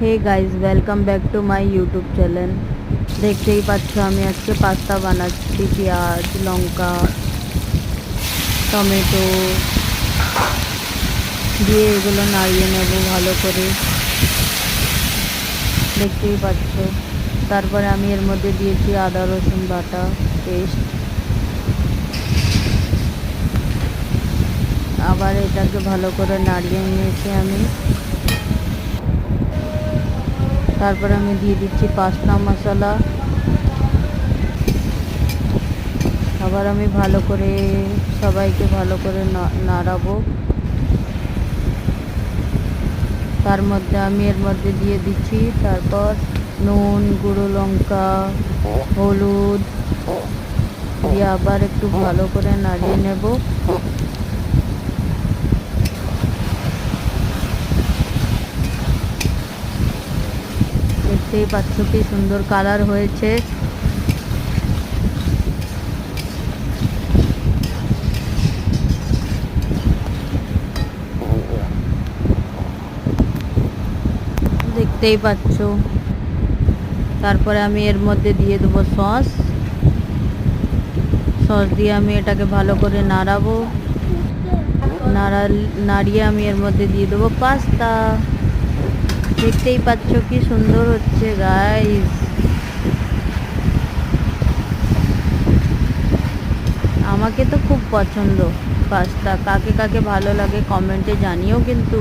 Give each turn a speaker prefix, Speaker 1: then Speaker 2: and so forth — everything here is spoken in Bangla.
Speaker 1: Hey guys, welcome back to my YouTube channel. দেখতেই পাচ্ছ আমি আজকে পাস্তা বানাচ্ছি। পেঁয়াজ, লঙ্কা, টমেটো দিয়ে এগুলো নাড়িয়ে নেব ভালো করে, দেখতেই পাচ্ছ। তারপরে আমি এর মধ্যে দিয়েছি আদা রসুন বাটা পেস্ট। আবার এটাকে ভালো করে নাড়িয়ে নিয়েছি আমি। তারপরে আমি দিয়ে দিচ্ছি পাস্তা মশলা। আবার আমি ভালো করে সবাইকে ভালো করে নাড়াবো। তার মধ্যে আমি এর মধ্যে দিয়ে দিচ্ছি তারপর নুন, গুঁড়ো লঙ্কা, হলুদ দিয়ে আবার একটু ভালো করে নাড়িয়ে নেব। দেখতেই পাচ্ছ কি সুন্দর কালার হয়েছে। দেখতেই পাচ্ছ। তারপরে আমি এর মধ্যে দিয়ে দেবো সস দিয়ে আমি এটাকে ভালো করে নাড়াবো। নাড়িয়ে আমি এর মধ্যে দিয়ে দেবো পাস্তা। দেখতেই পাচ্ছ কি সুন্দর হচ্ছে গাইস। আমাকে তো খুব পছন্দ পাস্তা। কাকে কাকে ভালো লাগে কমেন্টে জানিও কিন্তু।